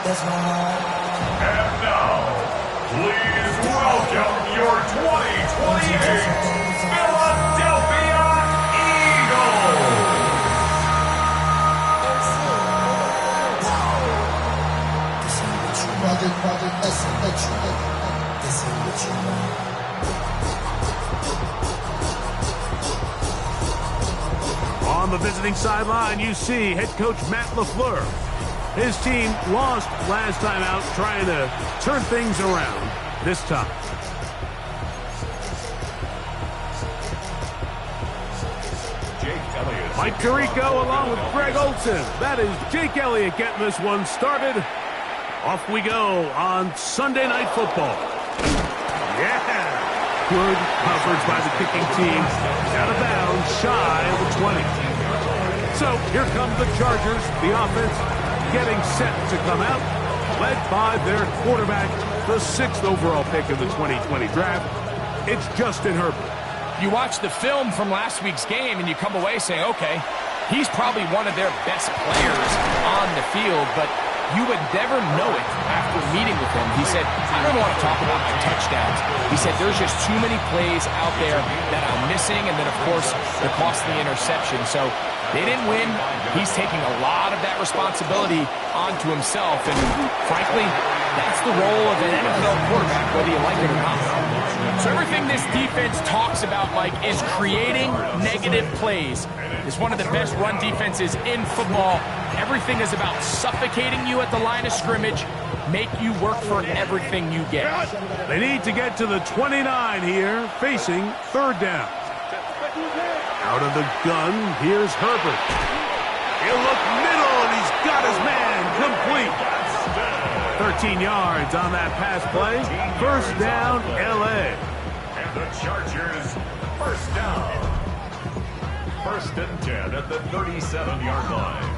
And now, please welcome your 2028 Philadelphia Eagles. On the visiting sideline, you see head coach Matt LaFleur. His team lost last time out, trying to turn things around this time. Mike Tirico along with Greg Olson. That is Jake Elliott getting this one started. Off we go on Sunday Night Football. Yeah! Good coverage by the kicking team. Out of bounds, shy of the 20. So here come the Chargers, the offense getting set to come out, led by their quarterback, the 6th overall pick of the 2020 draft. It's Justin Herbert. You watch the film from last week's game and you come away saying, okay, he's probably one of their best players on the field, but you would never know it after meeting with him. He said, I don't want to talk about my touchdowns. He said, there's just too many plays out there that I'm missing, and then, of course, the costly interception. So they didn't win. He's taking a lot of that responsibility onto himself, and frankly, that's the role of an NFL quarterback, whether you like it or not. So everything this defense talks about, Mike, is creating negative plays. It's one of the best run defenses in football. Everything is about suffocating you at the line of scrimmage, make you work for everything you get. They need to get to the 29 here, facing 3rd down. Out of the gun, here's Herbert. He'll look middle, and he's got his man complete. 13 yards on that pass play. 1st down, L.A. And the Chargers, 1st down. 1st and 10 at the 37-yard line.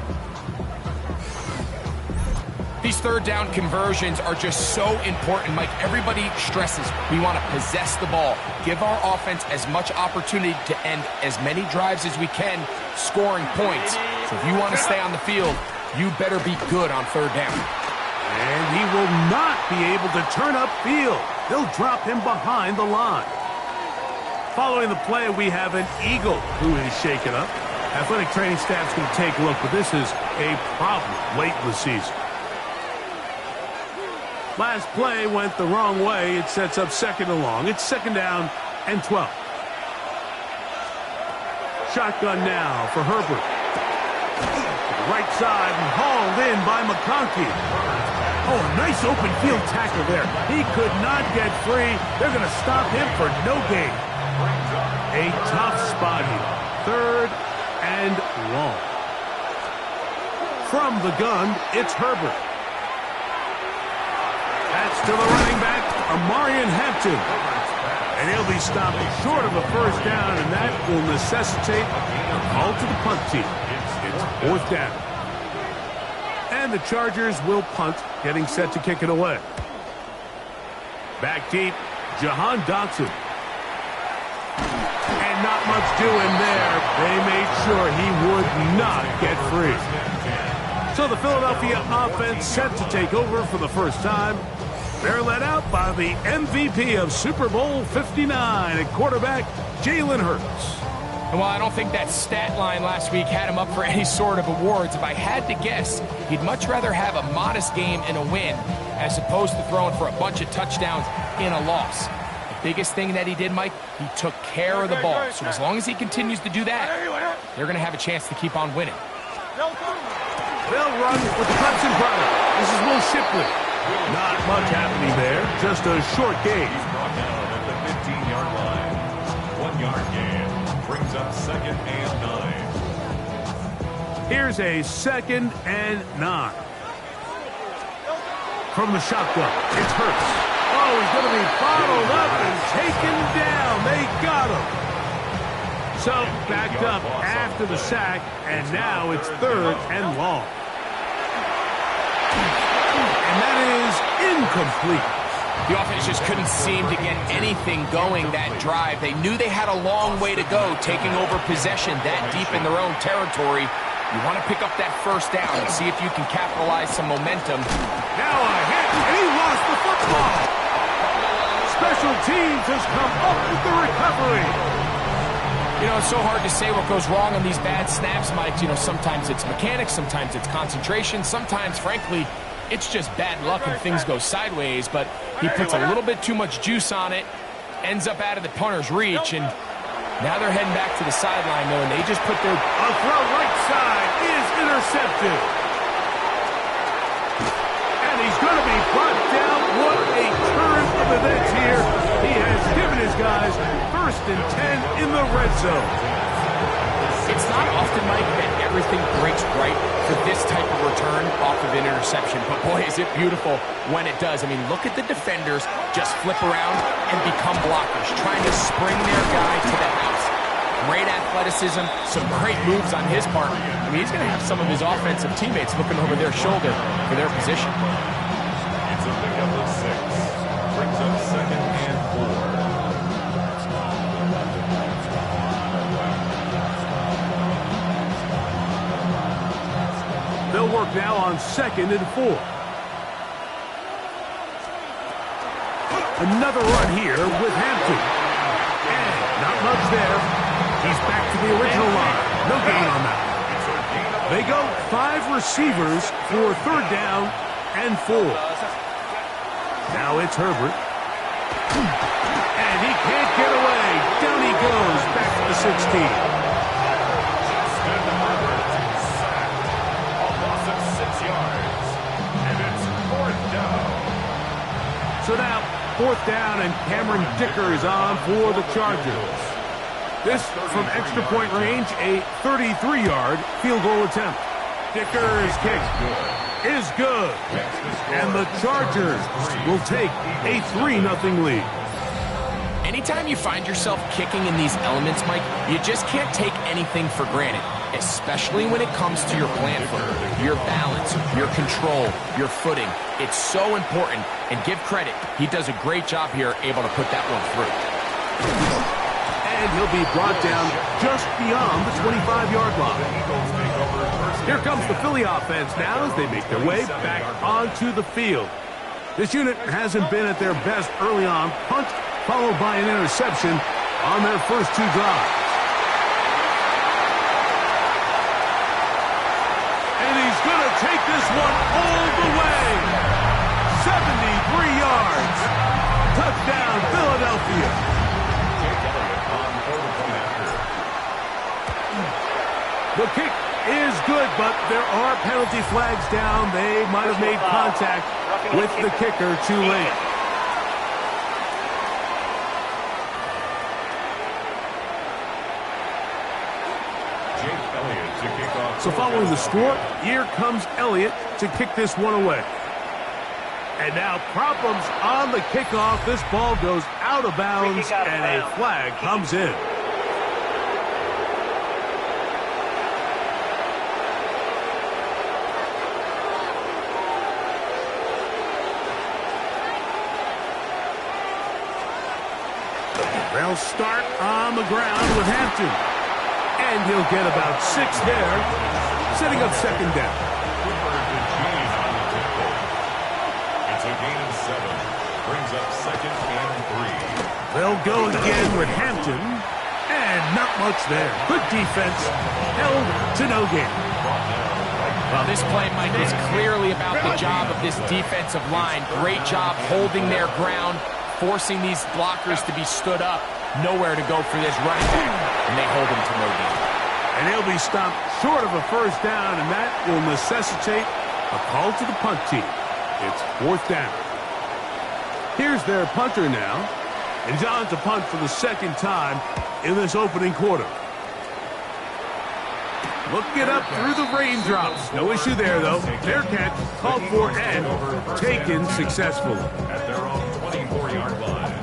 These 3rd down conversions are just so important, Mike. Everybody stresses we want to possess the ball, give our offense as much opportunity to end as many drives as we can, scoring points. So if you want to stay on the field, you better be good on 3rd down. And he will not be able to turn upfield. They'll drop him behind the line. Following the play, we have an Eagle who is shaken up. Athletic training staff's going to take a look, but this is a problem late in the season. Last play went the wrong way. It sets up 2nd and long. It's 2nd down and 12. Shotgun now for Herbert. Right side and hauled in by McConkey. Oh, a nice open field tackle there. He could not get free. They're going to stop him for no gain. A tough spot here. 3rd and long. From the gun, it's Herbert. That's to the running back, Amarian Hampton. And he'll be stopped short of a 1st down, and that will necessitate a call to the punt team. It's 4th down. And the Chargers will punt, getting set to kick it away. Back deep, Jahan Dotson. And not much doing there. They made sure he would not get free. So the Philadelphia offense set to take over for the first time. They're led out by the MVP of Super Bowl 59 at quarterback, Jalen Hurts. And while I don't think that stat line last week had him up for any sort of awards, if I had to guess, he'd much rather have a modest game and a win as opposed to throwing for a bunch of touchdowns in a loss. The biggest thing that he did, Mike, he took care of the ball. So as long as he continues to do that, they're going to have a chance to keep on winning. They'll run with the Clemson brother. This is Will Shipley. Not much happening there. Just a short gain. He's brought down at the 15-yard line. 1-yard gain brings up 2nd and 9. Here's a 2nd and 9. From the shotgun, it's Hurts. Oh, he's going to be bottled up and taken down. They got him. So backed up after the sack, and now it's 3rd and long. And that is incomplete. The offense just couldn't seem to get anything going that drive. They knew they had a long way to go, taking over possession that deep in their own territory. You want to pick up that first down and see if you can capitalize some momentum. Now a hit, and he lost the football. Special teams has come up with the recovery. You know, it's so hard to say what goes wrong on these bad snaps, Mike. You know, sometimes it's mechanics, sometimes it's concentration, sometimes, frankly, it's just bad luck and things go sideways, but he puts a little bit too much juice on it, ends up out of the punter's reach, and now they're heading back to the sideline, though, and they just put their... A throw right side is intercepted. And he's going to be brought down. What a turn of events here. He has given his guys 1st and 10 in the red zone. It's not often, Mike, that everything breaks right for this type of return off of an interception, but boy, is it beautiful when it does. I mean, look at the defenders just flip around and become blockers, trying to spring their guy to the house. Great athleticism, some great moves on his part. I mean, he's going to have some of his offensive teammates looking over their shoulder for their position. It's a pickup of 6. Brings up 2nd and 4. They'll work now on 2nd and 4. Another run here with Hampton. And not much there. He's back to the original line. No gain on that. They go 5 receivers for 3rd down and 4. Now it's Herbert. And he can't get away. Down he goes back to the 16. So now, 4th down, and Cameron Dicker is on for the Chargers. This, from extra point range, a 33-yard field goal attempt. Dicker's kick is good. And the Chargers will take a 3-0 lead. Anytime you find yourself kicking in these elements, Mike, you just can't take anything for granted, especially when it comes to your plant foot, your balance, your control, your footing. It's so important, and give credit. He does a great job here, able to put that one through. And he'll be brought down just beyond the 25-yard line. Here comes the Philly offense now as they make their way back onto the field. This unit hasn't been at their best early on. Punt followed by an interception on their first 2 drives. And he's going to take this one all the way. 73 yards. Touchdown, Philadelphia. The kick is good, but there are penalty flags down. They might have made contact with the kicker too late. So following the score, here comes Elliott to kick this one away. And now problems on the kickoff. This ball goes out of bounds, and a flag comes in. They'll start on the ground with Hampton. And he'll get about 6 there, setting up 2nd down. It's a gain of 7. Brings up 2nd and 3. They'll go again with Hampton. And not much there. Good defense. Held to no gain. Well, this play, Mike, is clearly about the job of this defensive line. Great job holding their ground, forcing these blockers to be stood up. Nowhere to go for this running back, and they hold him to no gain. And he'll be stopped short of a 1st down, and that will necessitate a call to the punt team. It's 4th down. Here's their punter now, and he's on to punt for the 2nd time in this opening quarter. Looking up through the raindrops. No issue there, though. Their catch called for and taken successfully. At their own 24-yard line.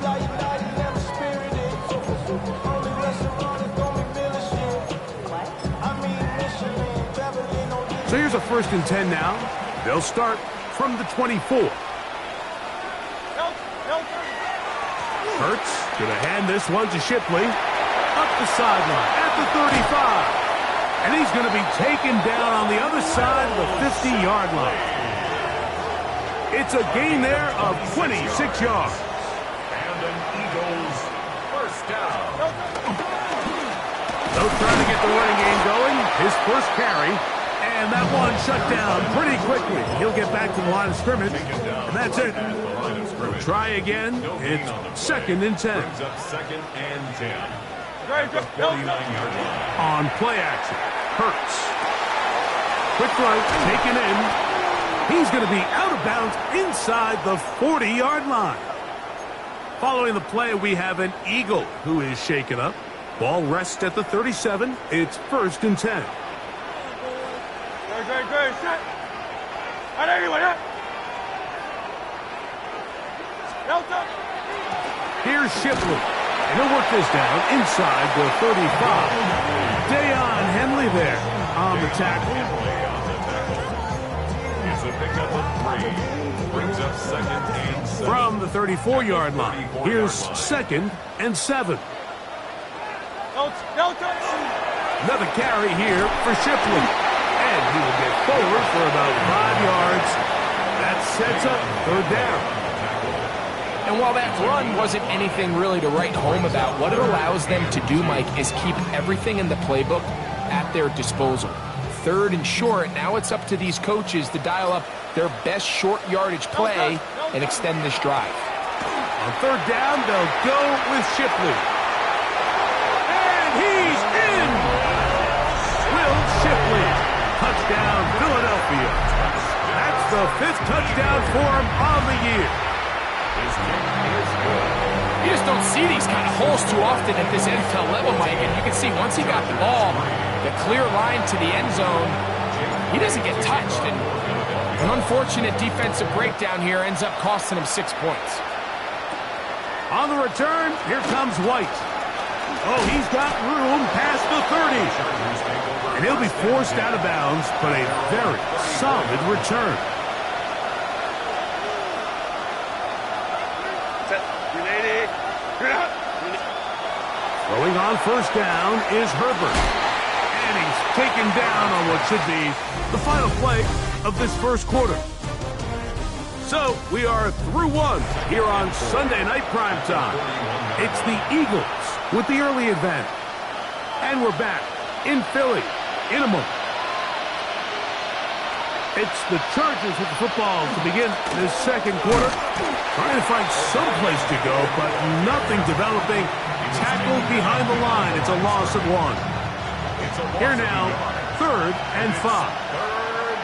So here's a 1st and 10 now. They'll start from the 24. Hurts going to hand this one to Shipley. Up the sideline at the 35. And And he's going to be taken down on the other side of the 50-yard line. It's a gain there of 26 yards. And an Eagles first down. So trying to get the running game going. His first carry. And that one shut down pretty quickly. He'll get back to the line of scrimmage. And that's it. We'll try again. It's 2nd and 10. Brings up 2nd and 10. At the 49-yard line. On play action. Hurts. Quick throw. Taken in. He's going to be out of bounds inside the 40-yard line. Following the play, we have an Eagle who is shaken up. Ball rests at the 37. It's 1st and 10. Here's Shipley. And he'll work this down inside the 35. Deion Henley there on the tackle. It's a pickup of 3. Brings up 2nd and 7. From the 34-yard line, here's 2nd and 7. Another carry here for Shipley. And he will get forward for about 5 yards. That sets up 3rd down. And while that run wasn't anything really to write home about, what it allows them to do, Mike, is keep everything in the playbook at their disposal. 3rd and short, now it's up to these coaches to dial up their best short yardage play and extend this drive. On 3rd down, they'll go with Shipley. And he's in! Will Shipley. Touchdown, Philadelphia. That's the 5th touchdown for him on the year. You just don't see these kind of holes too often at this NFL level, Mike. And you can see once he got the ball, the clear line to the end zone, he doesn't get touched. And an unfortunate defensive breakdown here ends up costing him 6 points. On the return, here comes White. Oh, he's got room past the 30. And he'll be forced out of bounds, but a very solid return. Throwing on 1st down is Herbert. And he's taken down on what should be the final play of this 1st quarter. So we are through 1 here on Sunday Night Primetime. It's the Eagles with the early advantage. And we're back in Philly in a moment. It's the Chargers with the football to begin this 2nd quarter. Trying to find some place to go, but nothing developing. Tackled behind the line. It's a loss of 1. Here now, 3rd and 5. 3rd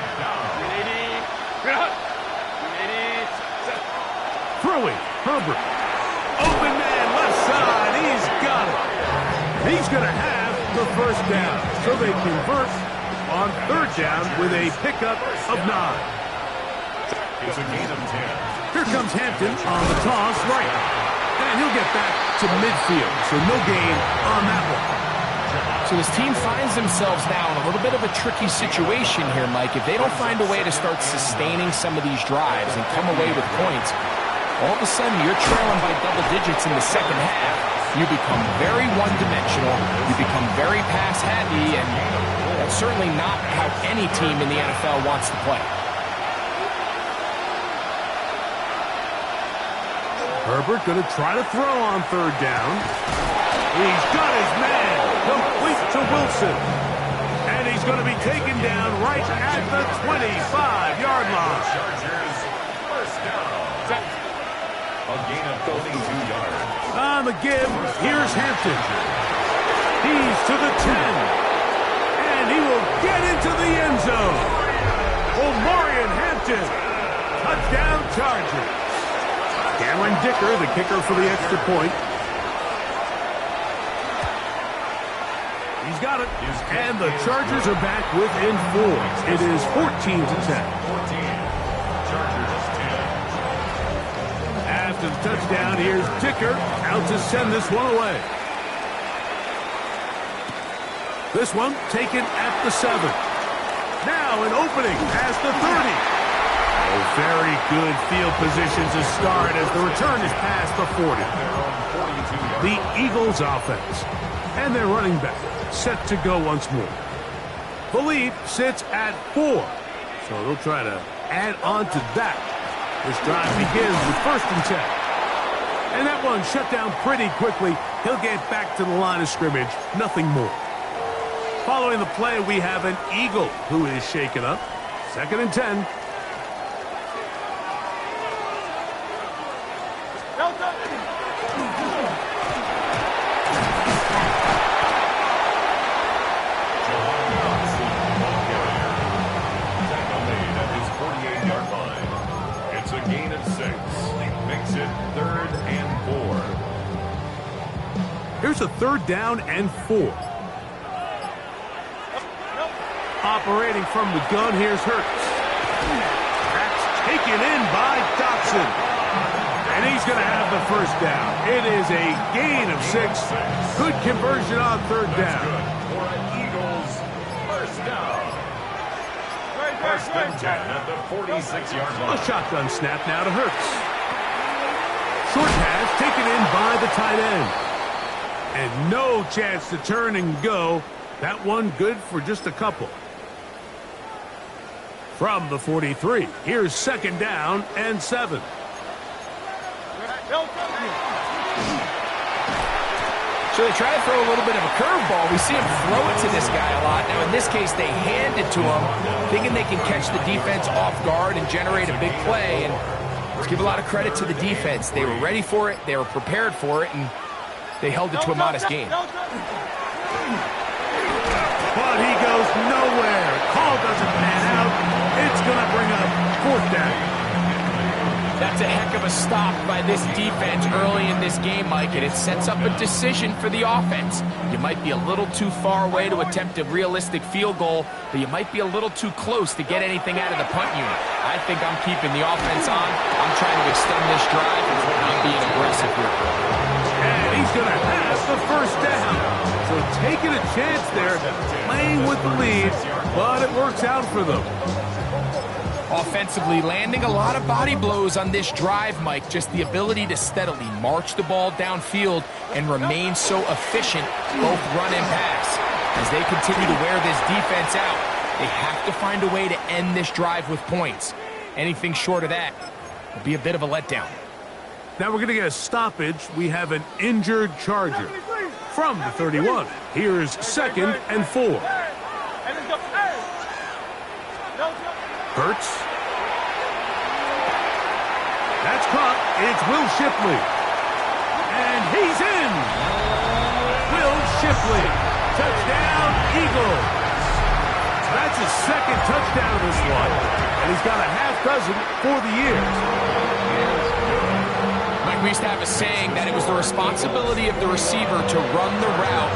down. Throwing, Herbert. Open man, left side. He's got it. He's going to have the 1st down. So they convert on 3rd down with a pickup of 9. It's a gain of 10. Here comes Hampton on the toss right. And he'll get back to midfield, so no gain on that one. So his team finds themselves now in a little bit of a tricky situation here, Mike. If they don't find a way to start sustaining some of these drives and come away with points, all of a sudden you're trailing by double digits in the 2nd half. You become very one-dimensional. You become very pass-heavy, and that's certainly not how any team in the NFL wants to play. Herbert going to try to throw on 3rd down. He's got his man. Complete to Wilson. And he's going to be taken down right at the 25-yard line. Chargers first down. A gain of 22 yards. On the give, here's Hampton. He's to the 10. And he will get into the end zone. Omarion Hampton. Touchdown Chargers. Cameron Dicker, the kicker for the extra point. He's got it. And the Chargers are back within 4. It is 14 to 10. 14. Chargers 10. After the touchdown, here's Dicker out to send this one away. This one taken at the 7. Now an opening past the 30. Very good field position to start as the return is past the 40. The Eagles offense. And their running back set to go once more. The lead sits at 4. So they'll try to add on to that. This drive begins with 1st and 10. And that one shut down pretty quickly. He'll get back to the line of scrimmage. Nothing more. Following the play, we have an Eagle who is shaken up. 2nd and 10. Here's a 3rd down and 4. Operating from the gun, here's Hurts. That's taken in by Dotson. And he's going to have the 1st down. It is a gain of 6. Good conversion on 3rd down. For an Eagles 1st down. 1st and 10 at the 46-yard line. A shotgun snap now to Hurts. Short pass taken in by the tight end. And no chance to turn and go. That one good for just a couple. From the 43, here's 2nd down and 7. So they try to throw a little bit of a curveball. We see him throw it to this guy a lot. Now, in this case, they hand it to him, thinking they can catch the defense off guard and generate a big play. And let's give a lot of credit to the defense. They were ready for it. They were prepared for it. And they held it to a modest gain. But he goes nowhere. Call doesn't pan out. It's going to bring up 4th down. That's a heck of a stop by this defense early in this game, Mike, and it sets up a decision for the offense. You might be a little too far away to attempt a realistic field goal, but you might be a little too close to get anything out of the punt unit. I think I'm keeping the offense on. I'm trying to extend this drive, and I'm being aggressive here. And he's going to have the 1st down. So taking a chance there, playing with the lead, but it works out for them. Offensively, landing a lot of body blows on this drive, Mike. Just the ability to steadily march the ball downfield and remain so efficient, both run and pass. As they continue to wear this defense out, they have to find a way to end this drive with points. Anything short of that will be a bit of a letdown. Now we're going to get a stoppage. We have an injured Charger. From the 31, here's 2nd and 4. Hurts. That's caught. It's Will Shipley. And he's in. Will Shipley. Touchdown, Eagles. That's his 2nd touchdown of this one. And he's got a half dozen for the year. Mike, we used to have a saying that it was the responsibility of the receiver to run the route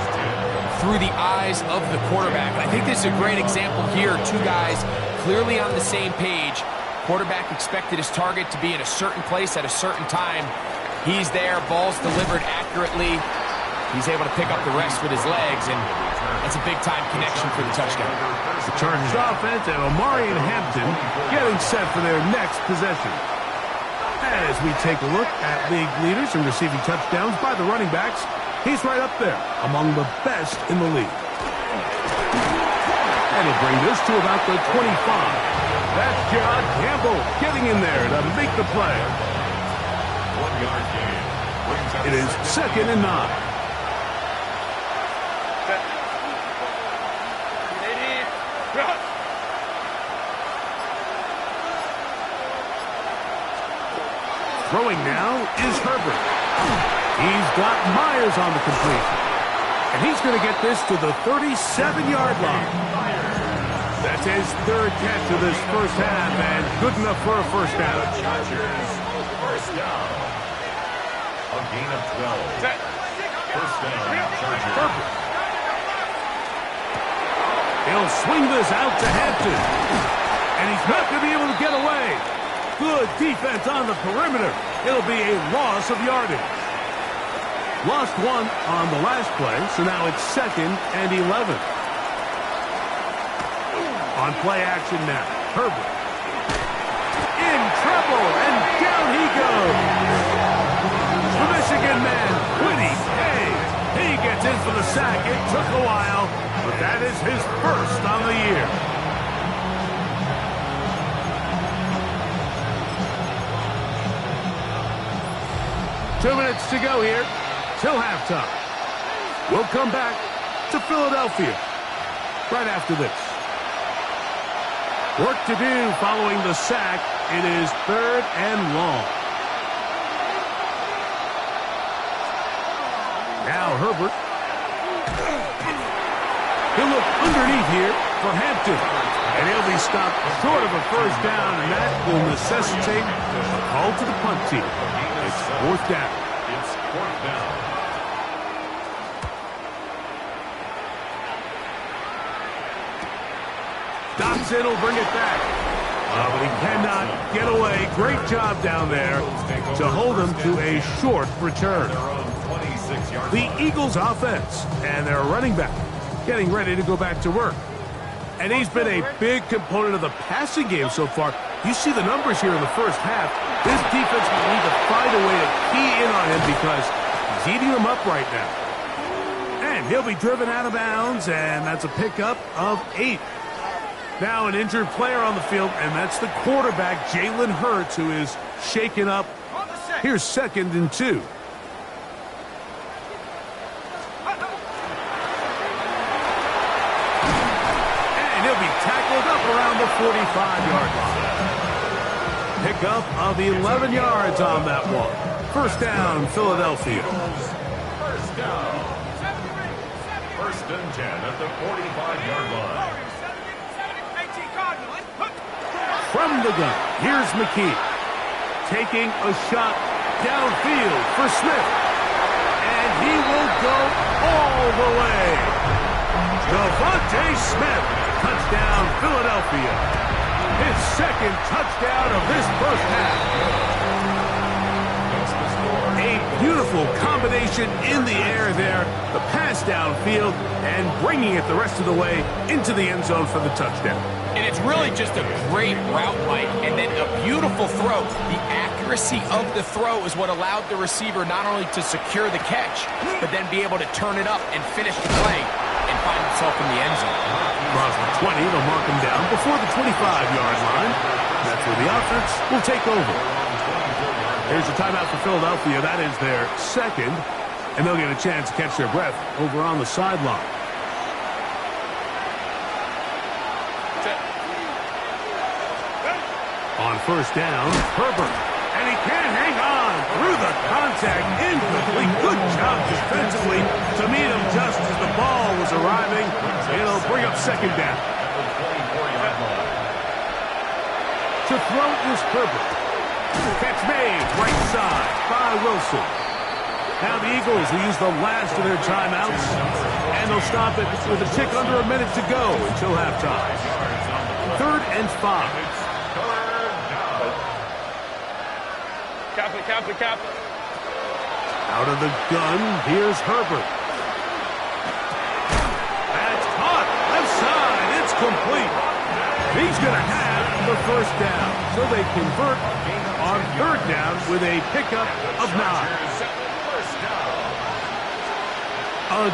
through the eyes of the quarterback. And I think this is a great example here. 2 guys clearly on the same page. Quarterback expected his target to be in a certain place at a certain time. He's there, ball's delivered accurately. He's able to pick up the rest with his legs, and that's a big-time connection for the touchdown. The Chargers offense and Omari and Hampton getting set for their next possession. As we take a look at league leaders in receiving touchdowns by the running backs, he's right up there among the best in the league. And he'll bring this to about the 25. That's John Campbell getting in there to make the play. 1-yard gain. It is 2nd and 9. Throwing now is Herbert. He's got Myers on the completion. And he's going to get this to the 37-yard line. That's his 3rd catch of this 1st half, and good enough for a 1st down. Chargers 1st down. A gain of 12. 1st down, Chargers. Herbert. He'll swing this out to Hampton. And he's not going to be able to get away. Good defense on the perimeter. It'll be a loss of yardage. Lost 1 on the last play, so now it's 2nd and 11. On play action now, Herbert. In trouble, and down he goes. The Michigan man, Quiddy Hay. He gets in for the sack. It took a while, but that is his first on the year. Two minutes to go here till halftime. We'll come back to Philadelphia right after this. Work to do following the sack. It is 3rd and long. Now Herbert. He'll look underneath here for Hampton. And he'll be stopped short of a first down, and that will necessitate a call to the punt team. It's 4th down. It's 4th down. Dobson will bring it back. But he cannot get away. Great job down there to hold him to a short return. The Eagles offense and their running back getting ready to go back to work. And he's been a big component of the passing game so far. You see the numbers here in the first half. This defense will need to find a way to key in on him because he's eating them up right now. And he'll be driven out of bounds, and that's a pickup of 8. Now an injured player on the field, and that's the quarterback, Jalen Hurts, who is shaken up. Here's 2nd and 2. Tackled up around the 45-yard line. Pickup of 11 yards on that one. 1st down, Philadelphia. 1st down. 1st and 10 at the 45-yard line. From the gun, here's McKee. Taking a shot downfield for Smith. And he will go all the way. Devontae Smith. Touchdown, Philadelphia. His 2nd touchdown of this first half. A beautiful combination in the air there. The pass downfield and bringing it the rest of the way into the end zone for the touchdown. And it's really just a great route, Mike, and then a beautiful throw. The accuracy of the throw is what allowed the receiver not only to secure the catch, but then be able to turn it up and finish the play and find himself in the end zone. Across the 20, they'll mark him down before the 25-yard line. That's where the offense will take over. Here's the timeout for Philadelphia. That is their 2nd, and they'll get a chance to catch their breath over on the sideline. On 1st down, Herbert. And he can't hang on through the contact. Incomplete. Good job defensively to meet him just as the ball was arriving. It'll bring up 2nd down. To throw is Herbert. Catch made. Right side by Wilson. Now the Eagles will use the last of their timeouts. And they'll stop it with a tick under a minute to go until halftime. 3rd and 5. Copy. Out of the gun, here's Herbert. That's caught. Left side. It's complete. He's going to have the 1st down. So they convert on 3rd down with a pickup of 9.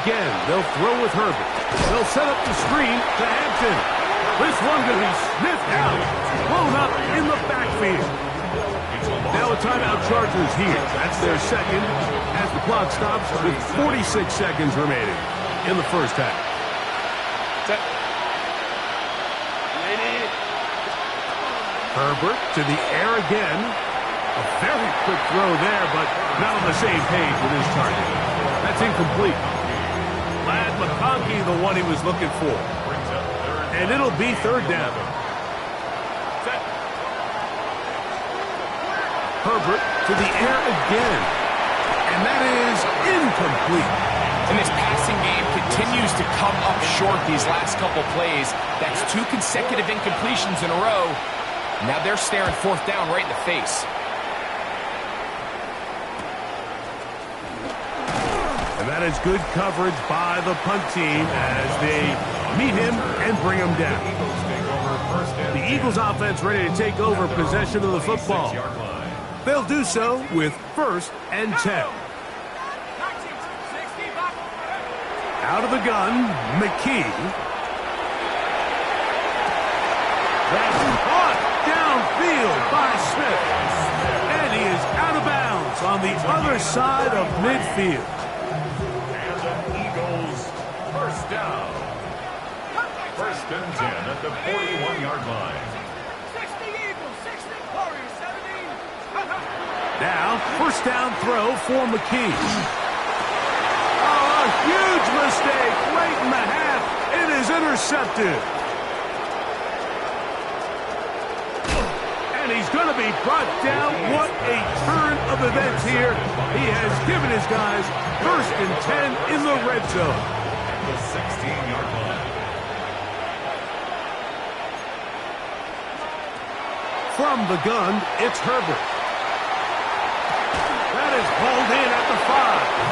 Again, they'll throw with Herbert. They'll set up the screen to Hampton. This one going to be sniffed out. Blown up in the backfield. Now a timeout, Chargers here. That's their 2nd as the clock stops with 46 seconds remaining in the first half. Herbert to the air again. A very quick throw there, but not on the same page with his target. That's incomplete. Lad McConkey, the one he was looking for. And it'll be 3rd down. Herbert to the air again. And that is incomplete. And this passing game continues to come up short these last couple plays. That's 2 consecutive incompletions in a row. Now they're staring 4th down right in the face. And that is good coverage by the punt team as they meet him and bring him down. The Eagles offense ready to take over possession of the football. They'll do so with 1st and 10. Out of the gun, McKee. That's caught downfield by Smith. And he is out of bounds on the other side of midfield. And the Eagles first down. First and 10 at the 41-yard line. 60 Eagles, 60 Warriors, 17. Now, first down throw for McKee. Oh, a huge mistake late in the half. It is intercepted. And he's going to be brought down. What a turn of events here. He has given his guys first and 10 in the red zone. At the 16-yard line. From the gun, it's Herbert. That is hauled in at the 5.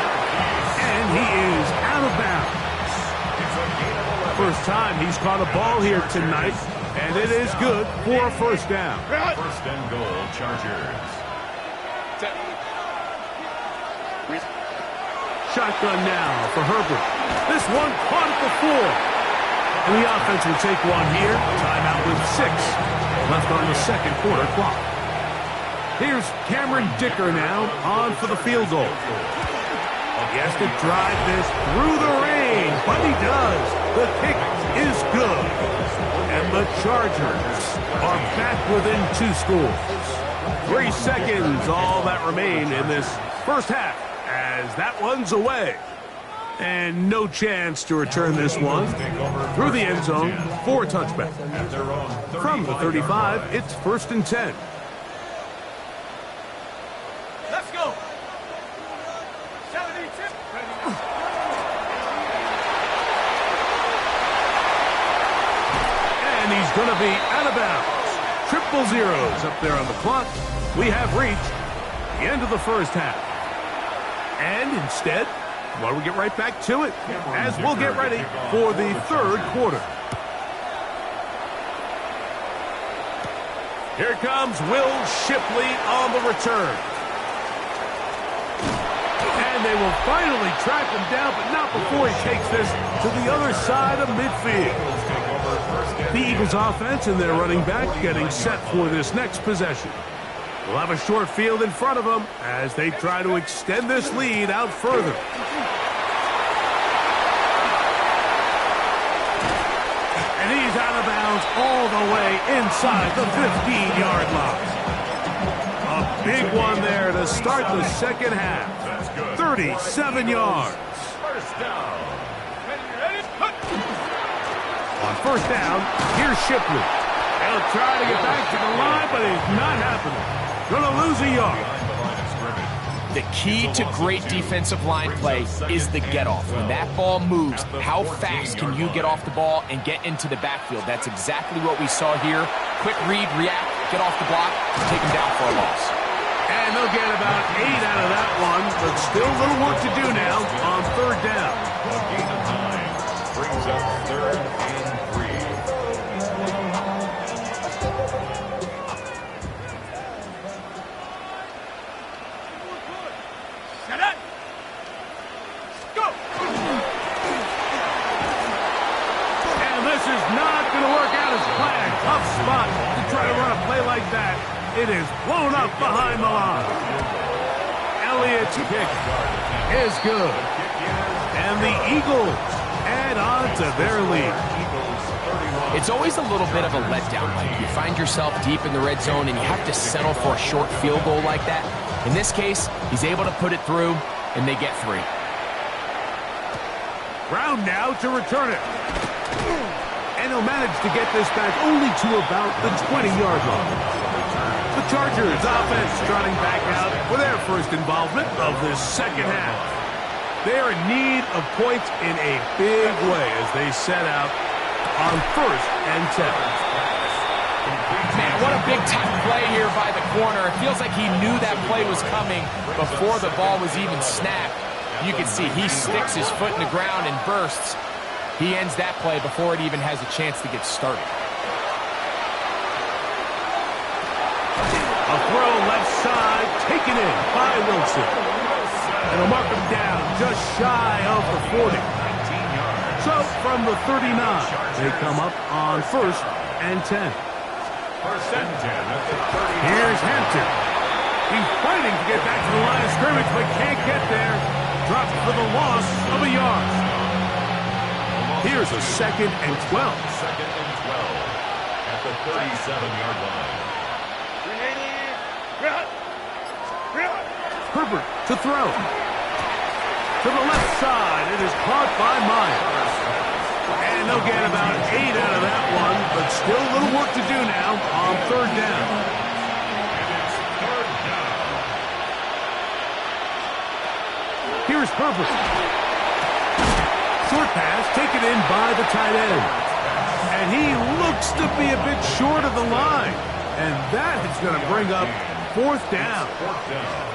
And he is out of bounds. First time he's caught a ball here tonight, and it is good for a first down. First and goal, Chargers. Shotgun now for Herbert. This one caught at the 4. And the offense will take one here. Timeout with 6 left on the second quarter clock. Here's Cameron Dicker now on for the field goal. He has to drive this through the rain, but he does. The kick is good. And the Chargers are back within 2 scores. 3 seconds, all that remain in this first half, as that one's away. And no chance to return this one through the end zone for a touchback. From the 35, it's first and 10. Let's go. 72. And he's going to be out of bounds. Triple zeros up there on the clock. We have reached the end of the first half. And instead, well, we get right back to it as we'll get ready for the third quarter. Here comes Will Shipley on the return. And they will finally track him down, but not before he takes this to the other side of midfield. The Eagles offense and their running back getting set for this next possession. We'll have a short field in front of them as they try to extend this lead out further. And he's out of bounds all the way inside the 15-yard line. A big one there to start the second half. 37 yards. First down. On first down, here's Shipley. He'll try to get back to the line, but it's not happening. Gonna lose a yard. The key to great defensive line play is the get-off. When that ball moves, how fast can you get off the ball and get into the backfield? That's exactly what we saw here. Quick read, react, get off the block, take him down for a loss. And they'll get about 8 out of that one, but still a little work to do now on third down. A gain of 9 brings up third and 3. Set up. Go. And this is not going to work out as planned. Tough spot to try to run a play like that. It is blown up behind the line. Elliott's kick is good. And the Eagles add on to their lead. It's always a little bit of a letdown. Like you find yourself deep in the red zone and you have to settle for a short field goal like that. In this case, he's able to put it through, and they get 3. Brown now to return it. And he'll manage to get this back only to about the 20-yard line. The Chargers offense trotting back out for their first involvement of this second half. They are in need of points in a big way as they set out on first and 10. Man, what a big-time play here by the corner. It feels like he knew that play was coming before the ball was even snapped. You can see he sticks his foot in the ground and bursts. He ends that play before it even has a chance to get started. A throw left side, taken in by Wilson. And he'll mark him down just shy of the 40. So from the 39, they come up on 1st and 10. First and 10 at the 30. Here's Hampton. He's fighting to get back to the line of scrimmage, but can't get there. Drops for the loss of a yard. Here's a 2nd and 12. Second and 12 at the 37-yard line. Herbert to throw. To the left side. It is caught by Myers. And they'll get about 8 out of that one, but still a little work to do now on 3rd down. And it's 3rd down. Here's Herbert. Short pass taken in by the tight end. And he looks to be a bit short of the line. And that is going to bring up 4th down. 4th down.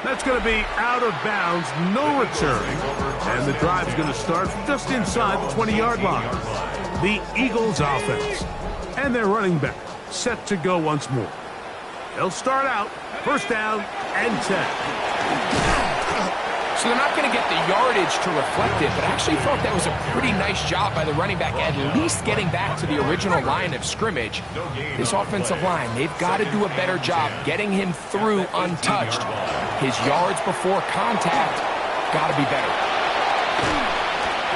That's going to be out of bounds, no return. And the drive's going to start just inside the 20-yard line. The Eagles offense. And their running back set to go once more. They'll start out 1st down and 10. So they're not going to get the yardage to reflect it, but I actually thought that was a pretty nice job by the running back, at least getting back to the original line of scrimmage. This offensive line, they've got to do a better job getting him through untouched. His yards before contact got to be better.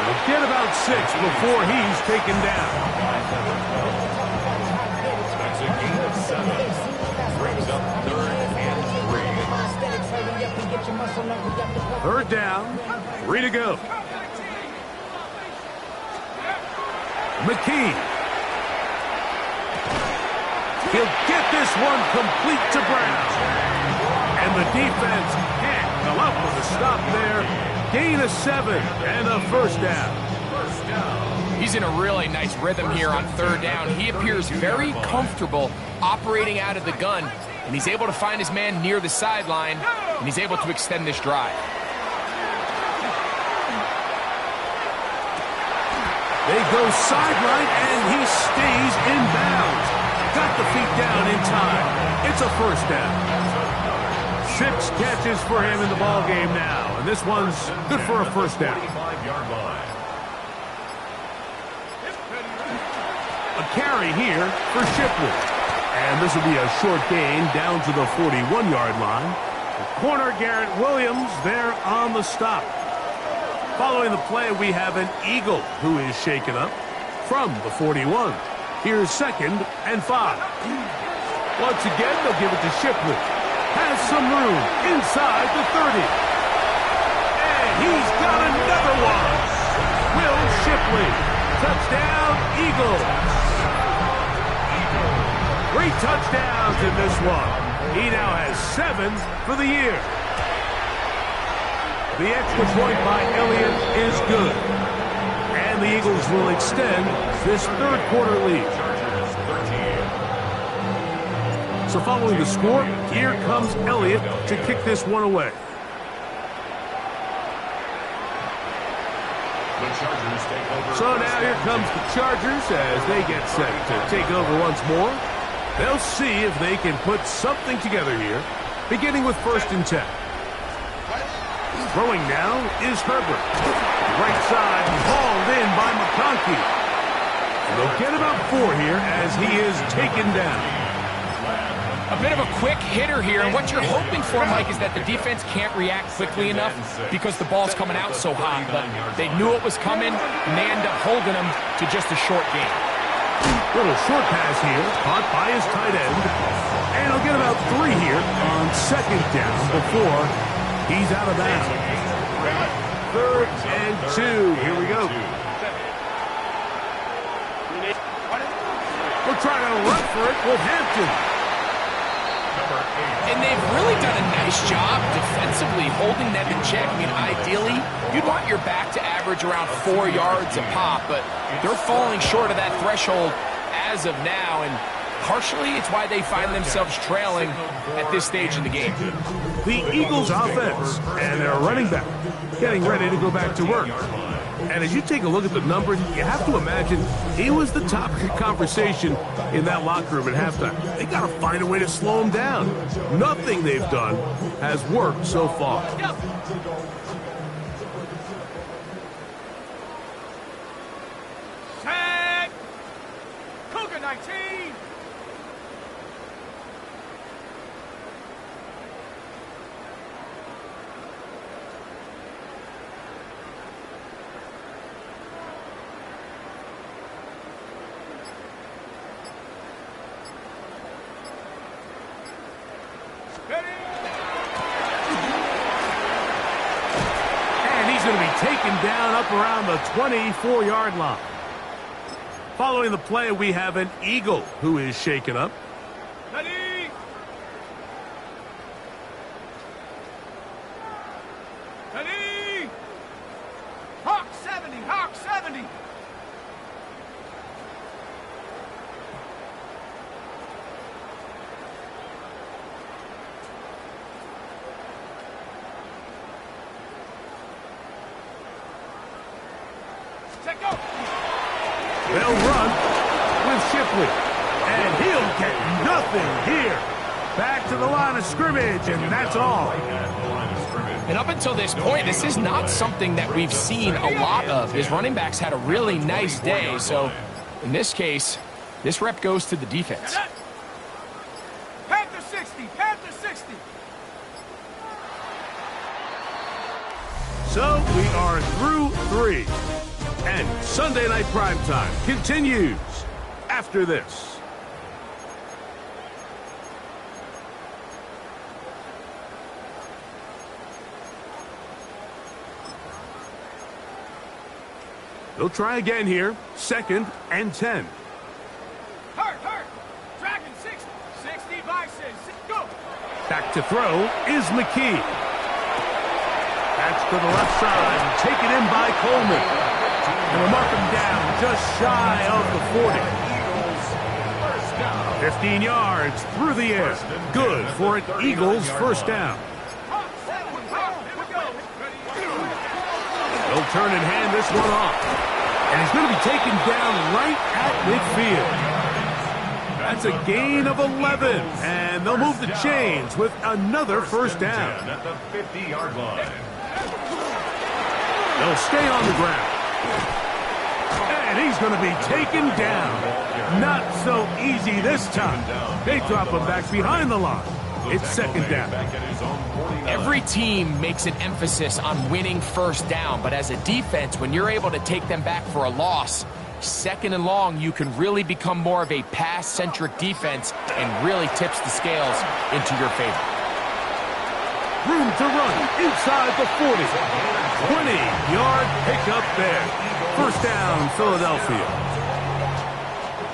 He'll get about 6 before he's taken down. That's a gain of 7. Brings up 3rd and 3. 3rd down, 3 to go. McKee. He'll get this one complete to Brown. And the defense can't come up with a stop there. Gain of 7 and a 1st down. He's in a really nice rhythm here on 3rd down. He appears very comfortable operating out of the gun, and he's able to find his man near the sideline, and he's able to extend this drive. They go sideline, and he stays in bounds. Got the feet down in time. It's a 1st down. 6 catches for him in the ball game now, and this one's good for a 1st down. 45-yard line. A carry here for Shipley. And this will be a short gain down to the 41-yard line. Corner Garrett Williams there on the stop. Following the play, we have an Eagle who is shaken up from the 41. Here's 2nd and 5. Once again, they'll give it to Shipley. Has some room inside the 30. And he's got another one. Will Shipley. Touchdown, Eagles. 3 touchdowns in this one. He now has 7 for the year. The extra point by Elliott is good. And the Eagles will extend this 3rd quarter lead. So following the score, here comes Elliott to kick this one away. So now here comes the Chargers as they get set to take over once more. They'll see if they can put something together here, beginning with 1st and 10. Throwing now is Herbert. Right side hauled in by McConkey. And they'll get about 4 here as he is taken down. A bit of a quick hitter here, and what you're hoping for, Mike, is that the defense can't react quickly enough because the ball's coming out so hot. But they knew it was coming, and they end up holding them to just a short gain. Little short pass here, caught by his tight end. And he'll get about 3 here on 2nd down before he's out of bounds. 3rd and 2. Here we go. We're trying to run for it with Hampton. And they've really done a nice job defensively holding them in check. I mean, ideally, you'd want your back to average around 4 yards a pop, but they're falling short of that threshold as of now, and partially it's why they find themselves trailing at this stage in the game. The Eagles offense and their running back getting ready to go back to work. And as you take a look at the numbers, you have to imagine he was the topic of conversation in that locker room at halftime. They got to find a way to slow him down. Nothing they've done has worked so far. Set. Cougar 19. And he's going to be taken down up around the 24-yard line. Following the play, we have an Eagle who is shaken up. Ready. Ready. Hawk 70. Hawk 70. Set go. They'll run with Shipley. And he'll get nothing here. Back to the line of scrimmage, and that's all. And up until this point, this is not something that we've seen a lot of. His running backs had a really nice day, so in this case, this rep goes to the defense. Panther 60. Panther 60. So we are through 3. And Sunday Night Primetime continues after this. They'll try again here. 2nd and 10. Hurt. Dragon 60. 60 Bison. Go. Back to throw is McKee. That's to the left side. Taken in by Coleman. And we'll mark him down just shy of the 40. 15 yards through the air. Good for an Eagles first down. Hawk 7. Hawk. Here we go. They'll turn and hand this one off. And he's going to be taken down right at midfield. That's a gain of 11. And they'll move the chains with another first down. At the 50-yard line. They'll stay on the ground. And he's going to be taken down. Not so easy this time. They drop him back behind the line. It's 2nd down. Every team makes an emphasis on winning first down, but as a defense, when you're able to take them back for a loss, 2nd and long, you can really become more of a pass-centric defense and really tips the scales into your favor. Room to run inside the 40. 20-yard pickup there. First down, Philadelphia.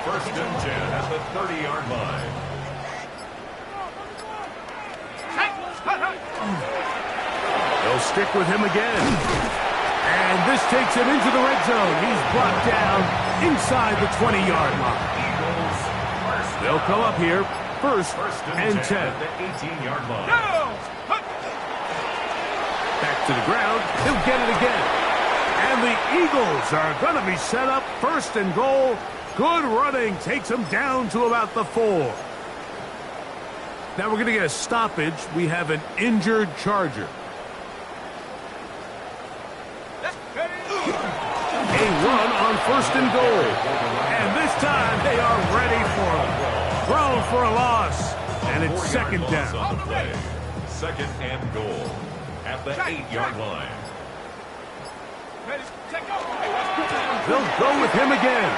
1st and 10 at the 30-yard line. They'll stick with him again. And this takes him into the red zone. He's brought down inside the 20-yard line. They'll come up here. First and 10. At the 18-yard line. Back to the ground. He'll get it again. And the Eagles are going to be set up 1st and goal. Good running. Takes them down to about the 4. Now we're going to get a stoppage. We have an injured Charger. A run on 1st and goal. And this time they are ready for him. Thrown for a loss. And it's 2nd down. 2nd and goal at the 8-yard line. They'll go with him again.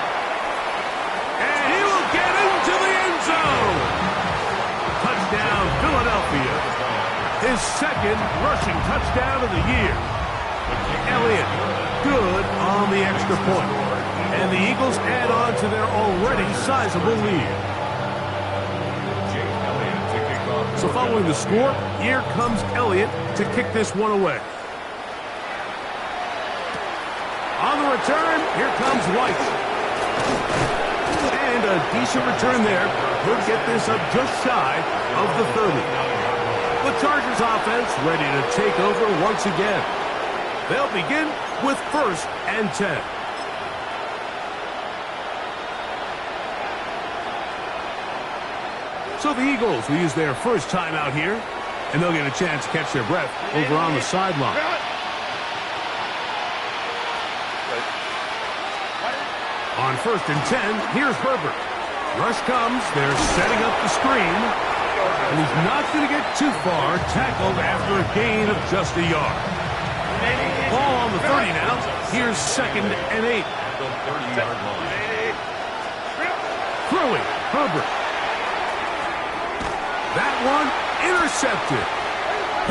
And he will get into the end zone. Touchdown, Philadelphia. His 2nd rushing touchdown of the year. Elliott, good on the extra point. And the Eagles add on to their already sizable lead. So following the score, here comes Elliott to kick this one away. On the return, here comes White. And a decent return there. Could get this up just shy of the 30. The Chargers offense ready to take over once again. They'll begin with 1st and 10. So the Eagles will use their first timeout here, and they'll get a chance to catch their breath over on the sideline. On 1st and 10, here's Herbert. Rush comes, they're setting up the screen, and he's not going to get too far, tackled after a gain of just a yard. Ball on the 30 now, here's 2nd and 8. At the 30-yard line. Throwing, Herbert. That one intercepted.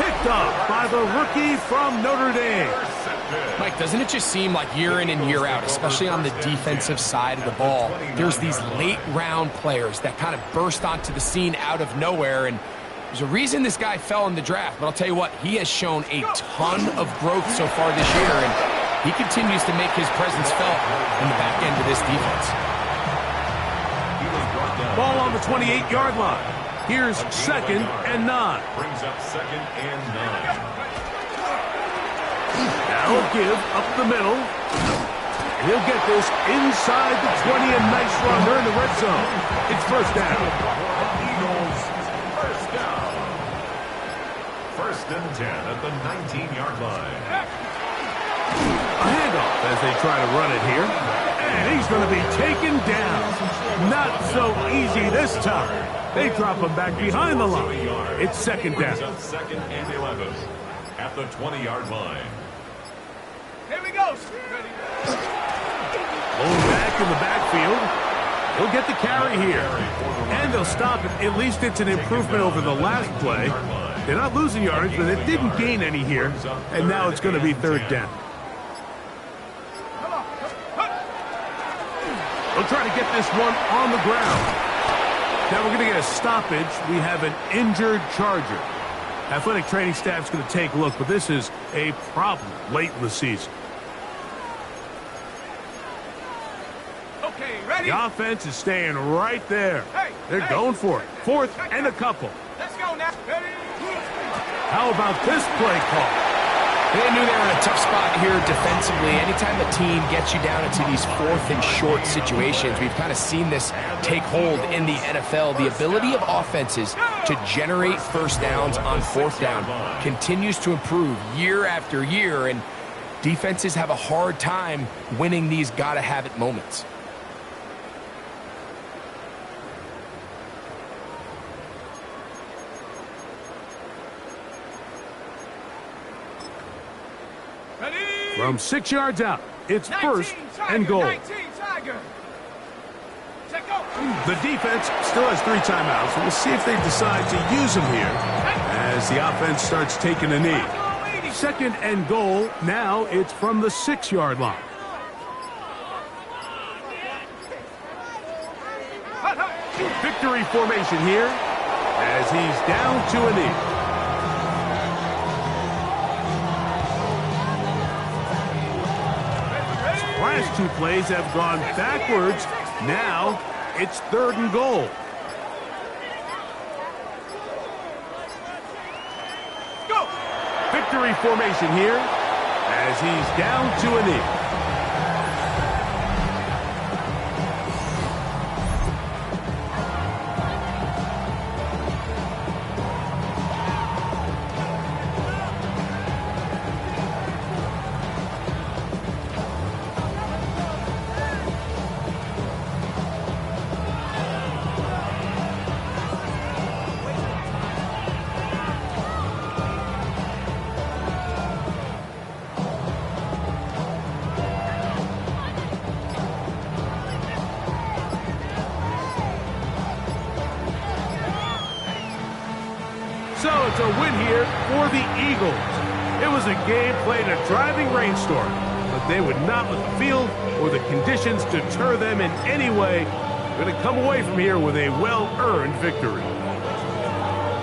Picked up by the rookie from Notre Dame. Mike, doesn't it just seem like year in and year out, especially on the defensive side of the ball, there's these late-round players that kind of burst onto the scene out of nowhere, and there's a reason this guy fell in the draft, but I'll tell you what, he has shown a ton of growth so far this year, and he continues to make his presence felt in the back end of this defense. Ball on the 28-yard line. Here's 2nd and 9. Brings up 2nd and 9. Now give up the middle. He'll get this inside the 20, a nice run. They're in the red zone. It's 1st down. Eagles, 1st down. 1st and 10 at the 19-yard line. A handoff as they try to run it here. And he's going to be taken down. Not so easy this time. They drop him back behind the line. It's 2nd down. 2nd and 11 at the 20-yard line. Here we go. Going back in the backfield. He'll get the carry here. And they'll stop it. At least it's an improvement over the last play. They're not losing yards, but they didn't gain any here. And now it's going to be 3rd down. They'll try to get this one on the ground. Now we're going to get a stoppage. We have an injured Charger. Athletic training staff's going to take a look, but this is a problem late in the season. Okay, ready? The offense is staying right there. They're going for it. 4th and a couple. Let's go now. Ready? How about this play call? They knew they were in a tough spot here defensively. Anytime a team gets you down into these 4th and short situations, we've kind of seen this take hold in the NFL. The ability of offenses to generate 1st downs on 4th down continues to improve year after year, and defenses have a hard time winning these gotta-have-it moments. From 6 yards out, it's 1st and goal. 19, Tiger. Check go. The defense still has 3 timeouts. We'll see if they decide to use them here as the offense starts taking a knee. 2nd and goal. Now it's from the 6-yard line. Victory formation here as he's down to a knee. Last 2 plays have gone backwards. Now it's 3rd and goal. Go. Victory formation here as he's down to a knee. So it's a win here for the Eagles. It was a game played in a driving rainstorm, but they would not let the field or the conditions deter them in any way. They're going to come away from here with a well-earned victory.